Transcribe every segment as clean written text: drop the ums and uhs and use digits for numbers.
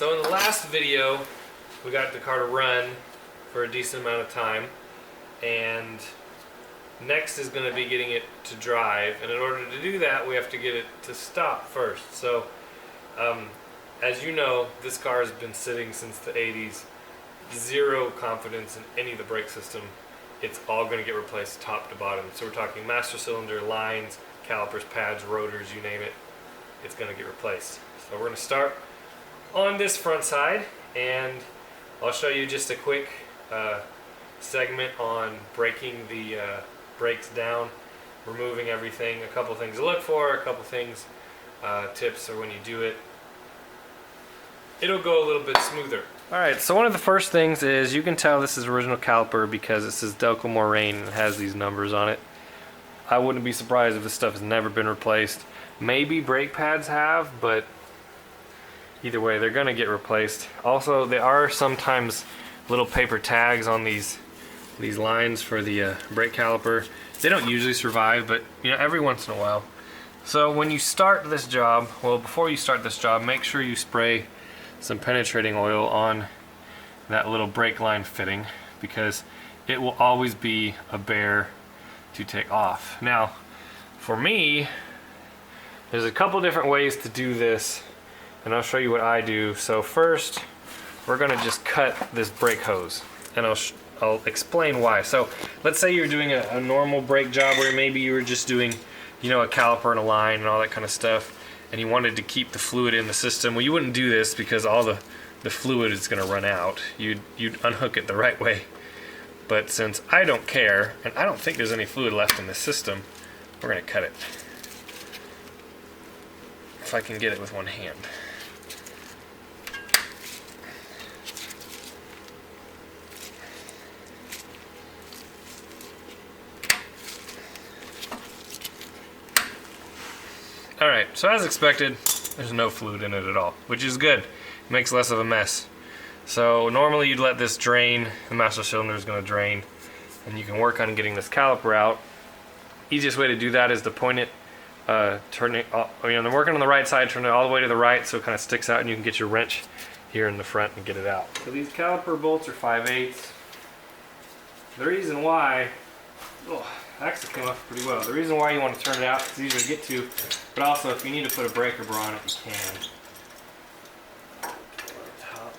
So in the last video, we got the car to run for a decent amount of time, and next is going to be getting it to drive, and in order to do that we have to get it to stop first. So as you know, this car has been sitting since the 80s. Zero confidence in any of the brake system. It's all going to get replaced top to bottom. So we're talking master cylinder, lines, calipers, pads, rotors, you name it, it's going to get replaced. So we're going to start on this front side, and I'll show you just a quick segment on breaking the brakes down, removing everything, a couple things to look for, a couple things, tips for when you do it. It'll go a little bit smoother. Alright, so one of the first things is you can tell this is original caliper because it says Delco Moraine and it has these numbers on it. I wouldn't be surprised if this stuff has never been replaced. Maybe brake pads have, but either way they're gonna get replaced. Also, there are sometimes little paper tags on these lines for the brake caliper. They don't usually survive, but you know, every once in a while. So when you start this job, well, before you start this job, make sure you spray some penetrating oil on that little brake line fitting, because it will always be a bear to take off. Now, for me, there's a couple different ways to do this, and I'll show you what I do. So first, we're gonna just cut this brake hose, and I'll explain why. So let's say you're doing a normal brake job where maybe you were just doing, you know, a caliper and a line and all that kind of stuff, and you wanted to keep the fluid in the system. Well, you wouldn't do this because all the fluid is going to run out. You'd unhook it the right way. But since I don't care, and I don't think there's any fluid left in the system, we're going to cut it. If I can get it with one hand. Alright, so as expected, there's no fluid in it at all, which is good. It makes less of a mess. So normally you'd let this drain, the master cylinder is going to drain, and you can work on getting this caliper out. Easiest way to do that is to point it, turn it, you know, they're working on the right side, turn it all the way to the right so it kind of sticks out, and you can get your wrench here in the front and get it out. So these caliper bolts are 5/8. The reason why, actually came off pretty well. The reason why you want to turn it out, it's easier to get to, but also if you need to put a breaker bar on it, you can. Top.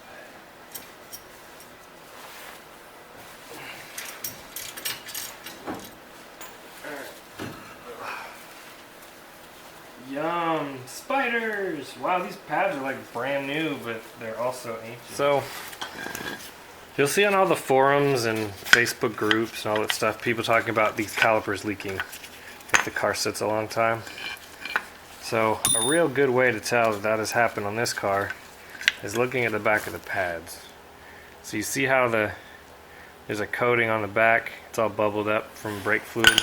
Yum! Spiders! Wow, these pads are like brand new, but they're also ancient. So, you'll see on all the forums and Facebook groups and all that stuff, people talking about these calipers leaking if the car sits a long time. So a real good way to tell that has happened on this car is looking at the back of the pads. So you see how there's a coating on the back. It's all bubbled up from brake fluid.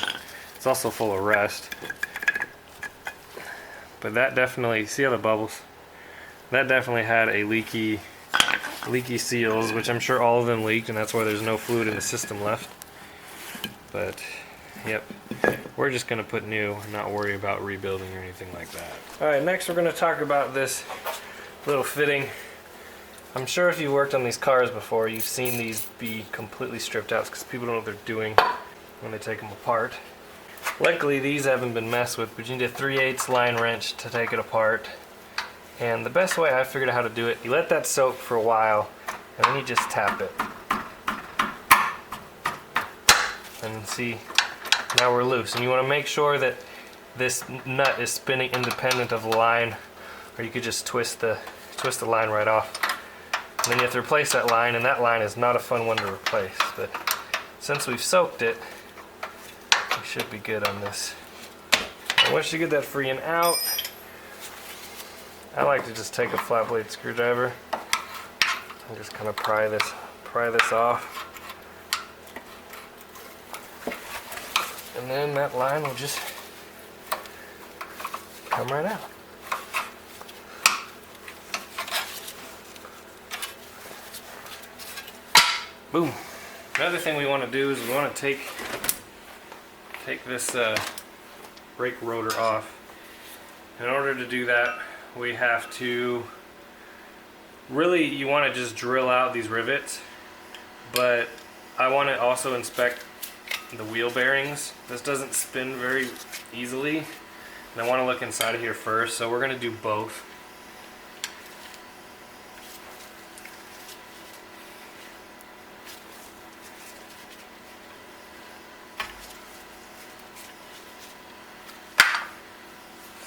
It's also full of rust. But that definitely, see all the bubbles? That definitely had a leaky seals, which I'm sure all of them leaked, and that's why there's no fluid in the system left. But yep, we're just going to put new and not worry about rebuilding or anything like that. Alright, next we're going to talk about this little fitting. I'm sure if you worked on these cars before, you've seen these be completely stripped out because people don't know what they're doing when they take them apart. Luckily these haven't been messed with, but you need a 3/8 line wrench to take it apart. And the best way I figured out how to do it, you let that soak for a while, and then you just tap it. And see, now we're loose. And you want to make sure that this nut is spinning independent of the line, or you could just twist the line right off. And then you have to replace that line, and that line is not a fun one to replace. But since we've soaked it, we should be good on this. And once you get that free and out, I like to just take a flat blade screwdriver and just kind of pry this off. And then that line will just come right out. Boom. Another thing we want to do is we want to take this brake rotor off. In order to do that, we have to Really, you want to just drill out these rivets, but I want to also inspect the wheel bearings. This doesn't spin very easily, and I want to look inside of here first, so we're going to do both.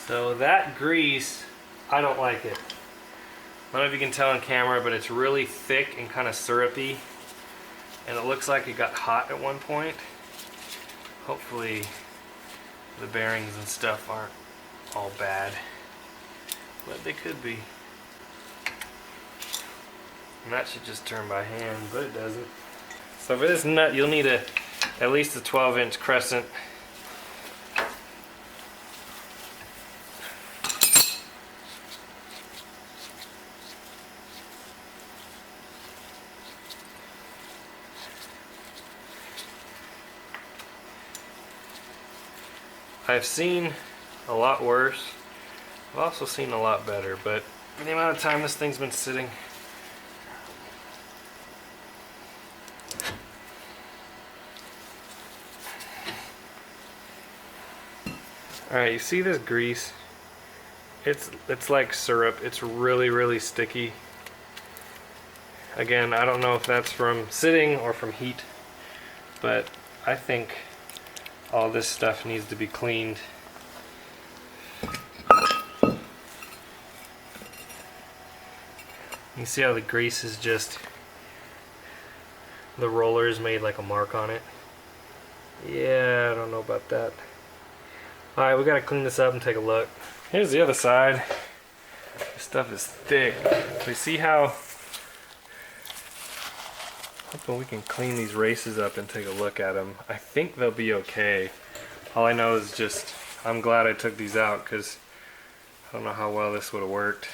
So that grease, I don't like it. I don't know if you can tell on camera, but it's really thick and kind of syrupy, and it looks like it got hot at one point. Hopefully the bearings and stuff aren't all bad, but they could be. And that should just turn by hand, but it doesn't. So for this nut, you'll need at least a 12-inch crescent. I've seen a lot worse. I've also seen a lot better, but for the amount of time this thing's been sitting, alright, you see this grease? It's like syrup. It's really sticky. Again, I don't know if that's from sitting or from heat, but I think all this stuff needs to be cleaned. You see how the grease is just, the rollers made like a mark on it. Yeah, I don't know about that. Alright, we gotta clean this up and take a look. Here's the other side. This stuff is thick. So you see how, hoping we can clean these races up and take a look at them. I think they'll be okay. All I know is just, I'm glad I took these out, because I don't know how well this would have worked.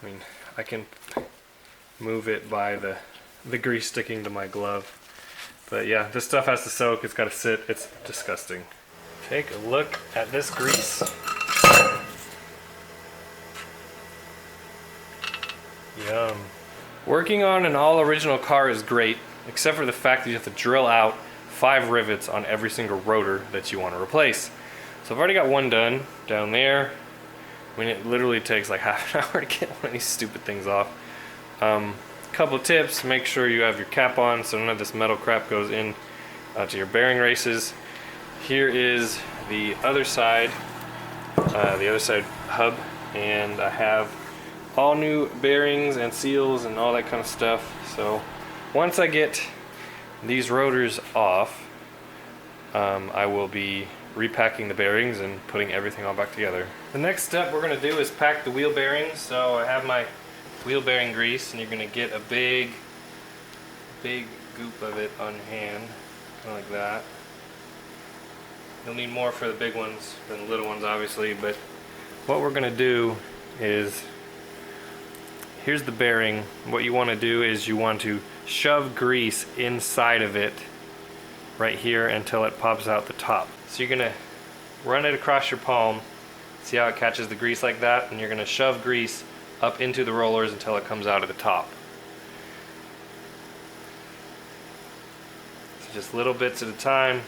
I mean, I can move it by the grease sticking to my glove. But yeah, this stuff has to soak, it's got to sit, it's disgusting. Take a look at this grease. Yum. Working on an all original car is great, except for the fact that you have to drill out 5 rivets on every single rotor that you want to replace. So I've already got one done down there. I mean, it literally takes like half an hour to get one of these stupid things off. Couple tips: make sure you have your cap on so none of this metal crap goes in to your bearing races. Here is the other side hub, and I have all new bearings and seals and all that kind of stuff. So once I get these rotors off, I will be repacking the bearings and putting everything all back together. The next step we're going to do is pack the wheel bearings. So I have my wheel bearing grease, and you're going to get a big goop of it on your hand, kind of like that. You'll need more for the big ones than the little ones, obviously, but what we're going to do is, here's the bearing. What you want to do is you want to shove grease inside of it right here until it pops out the top. So you're going to run it across your palm, see how it catches the grease like that, and you're going to shove grease up into the rollers until it comes out of the top. So just little bits at a time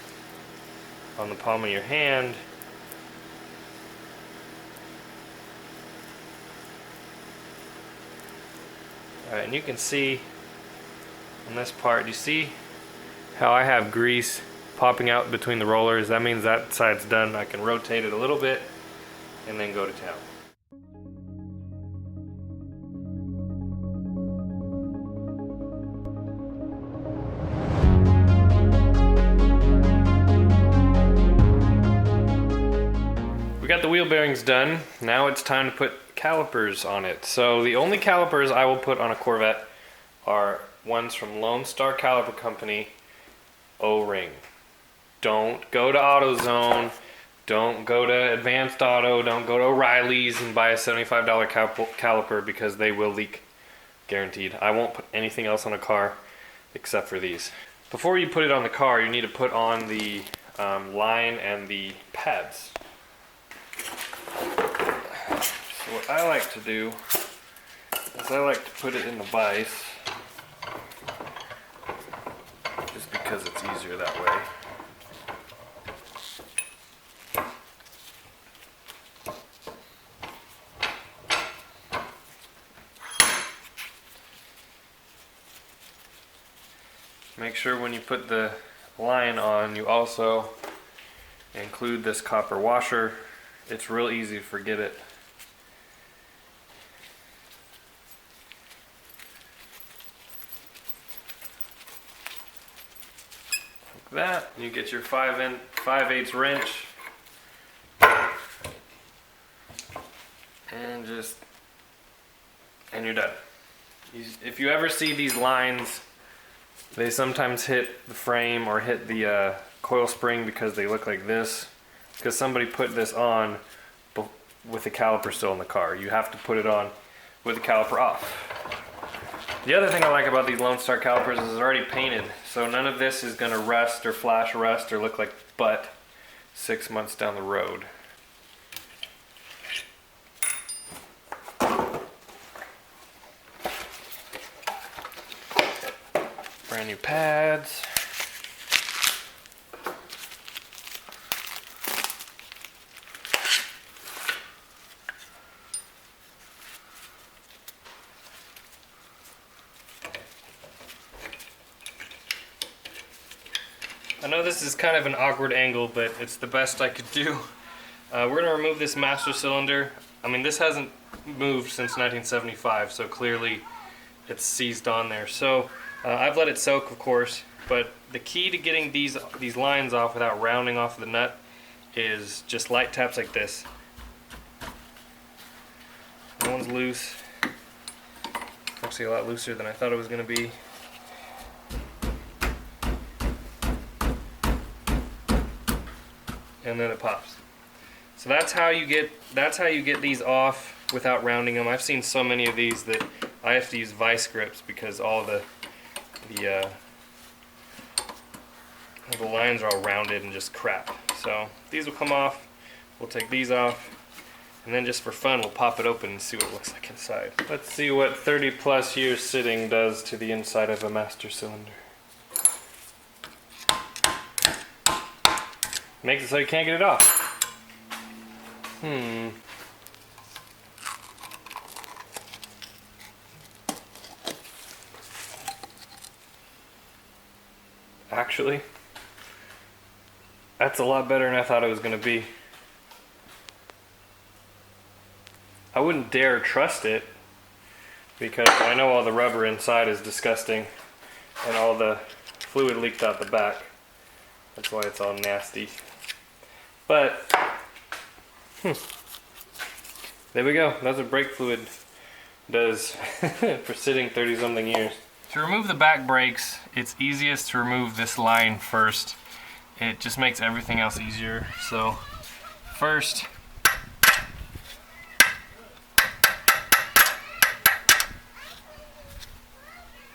on the palm of your hand. Alright, and you can see on this part, you see how I have grease popping out between the rollers? That means that side's done. I can rotate it a little bit and then go to town. We got the wheel bearings done. Now it's time to put calipers on it. So the only calipers I will put on a Corvette are ones from Lone Star Caliper Company, O-ring. Don't go to AutoZone, don't go to Advanced Auto, don't go to O'Reilly's and buy a $75 caliper, because they will leak, guaranteed. I won't put anything else on a car except for these. Before you put it on the car, you need to put on the line and the pads. So what I like to do is I like to put it in the vise, just because it's easier that way. Make sure when you put the line on, you also include this copper washer. It's real easy to forget it. Like that, you get your 5/8 wrench, and you're done. If you ever see these lines, they sometimes hit the frame or hit the coil spring because they look like this. Because somebody put this on with the caliper still in the car. You have to put it on with the caliper off. The other thing I like about these Lone Star calipers is it's already painted. So none of this is going to rust or flash rust or look like butt 6 months down the road. Brand new pads. I know this is kind of an awkward angle, but it's the best I could do. We're going to remove this master cylinder. I mean, this hasn't moved since 1975, so clearly it's seized on there. So I've let it soak, of course, but the key to getting these lines off without rounding off the nut is just light taps like this. That one's loose. Actually a lot looser than I thought it was going to be. And then it pops. So that's how you get these off without rounding them. I've seen so many of these that I have to use vice grips because all the lines are all rounded and just crap. So these will come off. We'll take these off, and then just for fun, we'll pop it open and see what it looks like inside. Let's see what 30 plus years sitting does to the inside of a master cylinder. Makes it so you can't get it off. Actually, that's a lot better than I thought it was going to be. I wouldn't dare trust it because I know all the rubber inside is disgusting and all the fluid leaked out the back. That's why it's all nasty. But there we go. That's what brake fluid does for sitting 30 something years. To remove the back brakes, it's easiest to remove this line first. It just makes everything else easier. So first,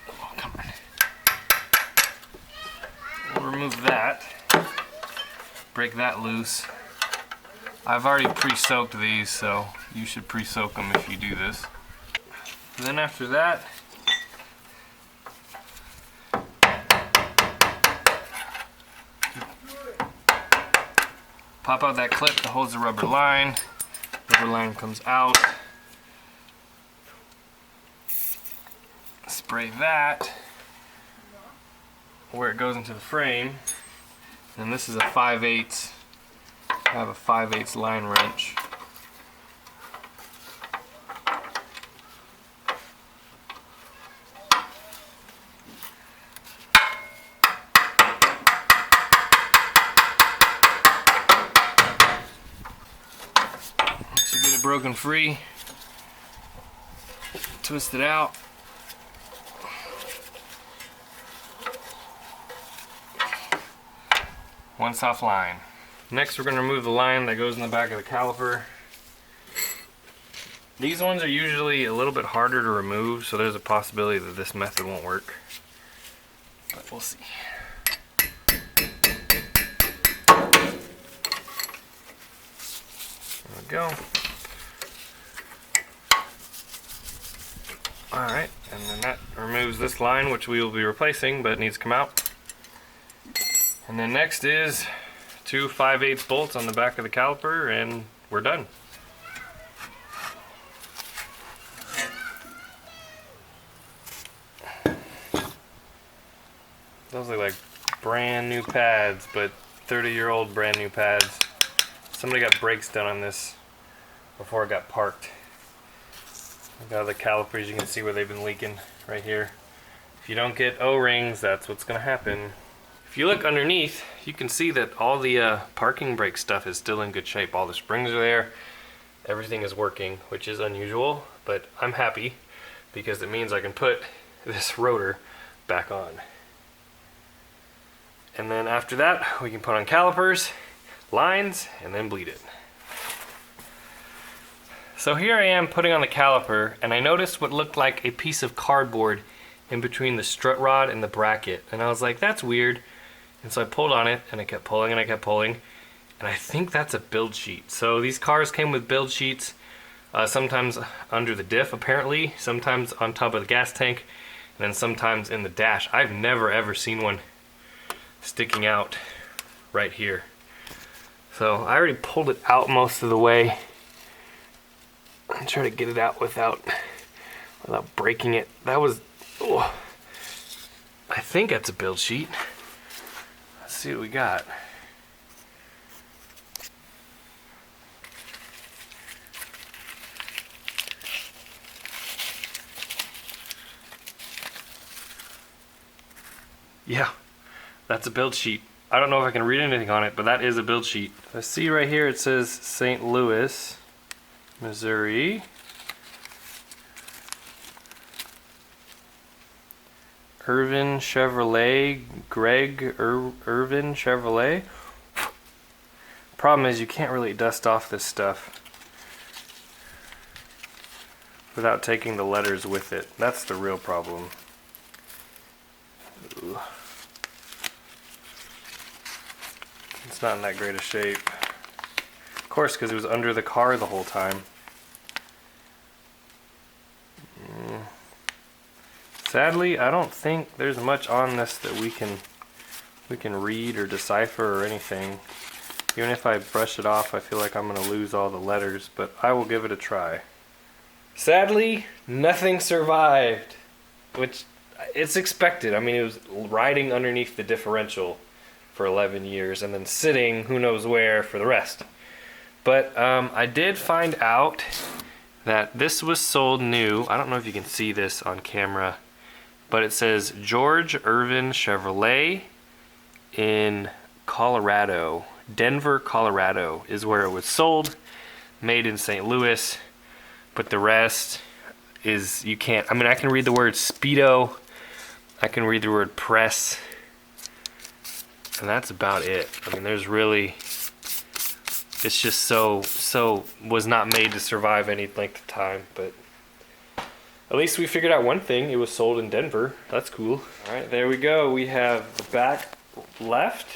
oh, come on. We'll remove that. Break that loose. I've already pre-soaked these, so you should pre-soak them if you do this. And then after that, pop out that clip that holds the rubber line. Rubber line comes out. Spray that where it goes into the frame. And this is a 5/8. I have a 5/8 line wrench. Once you get it broken free, twist it out. One soft line. Next we're going to remove the line that goes in the back of the caliper. These ones are usually a little bit harder to remove, so there's a possibility that this method won't work. But we'll see. There we go. Alright, and then that removes this line, which we will be replacing, but it needs to come out. And then next is 2 5/8 bolts on the back of the caliper, and we're done. Those look like brand new pads, but 30-year-old brand new pads. Somebody got brakes done on this before it got parked. I've got the calipers, you can see where they've been leaking right here. If you don't get O-rings, that's what's going to happen. If you look underneath, you can see that all the parking brake stuff is still in good shape. All the springs are there, everything is working, which is unusual, but I'm happy because it means I can put this rotor back on. And then after that, we can put on calipers, lines, and then bleed it. So here I am putting on the caliper, and I noticed what looked like a piece of cardboard in between the strut rod and the bracket. And I was like, that's weird. And so I pulled on it, and I kept pulling, and I kept pulling. And I think that's a build sheet. So these cars came with build sheets, sometimes under the diff apparently, sometimes on top of the gas tank, and then sometimes in the dash. I've never ever seen one sticking out right here. So I already pulled it out most of the way. I'm trying to get it out without breaking it. That was, oh, I think that's a build sheet. Let's see what we got. Yeah, that's a build sheet. I don't know if I can read anything on it, but that is a build sheet. I see right here it says St. Louis, Missouri. Irvin Chevrolet, Greg Irvin Chevrolet. Problem is you can't really dust off this stuff without taking the letters with it. That's the real problem. Ooh. It's not in that great a shape. Of course, because it was under the car the whole time. Sadly, I don't think there's much on this that we can read or decipher or anything. Even if I brush it off, I feel like I'm going to lose all the letters, but I will give it a try. Sadly, nothing survived, which it's expected. I mean, it was riding underneath the differential for 11 years and then sitting who knows where for the rest. But I did find out that this was sold new. I don't know if you can see this on camera, but it says George Irvin Chevrolet in Colorado. Denver, Colorado is where it was sold, made in St. Louis, but the rest is, you can't, I mean, I can read the word Speedo, I can read the word press, and that's about it. I mean, there's really, it's just so was not made to survive any length of time, but at least we figured out one thing. It was sold in Denver. That's cool. All right, there we go. We have the back left,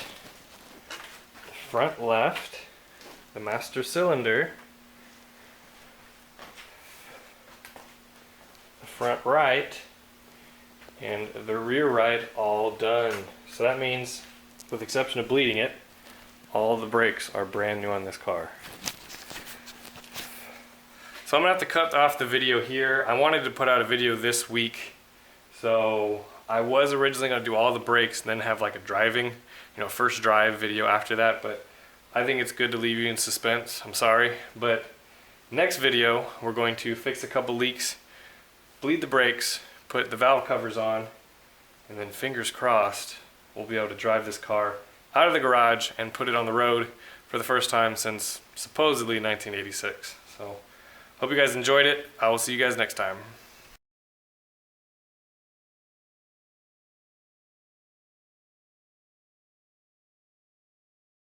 front left, the master cylinder, the front right, and the rear right all done. So that means, with the exception of bleeding it, all the brakes are brand new on this car. So I'm gonna have to cut off the video here. I wanted to put out a video this week, so I was originally gonna do all the brakes and then have like a driving, first drive video after that, but I think it's good to leave you in suspense. I'm sorry, but next video we're going to fix a couple leaks, bleed the brakes, put the valve covers on, and then fingers crossed we'll be able to drive this car out of the garage and put it on the road for the first time since supposedly 1986. So hope you guys enjoyed it. I will see you guys next time.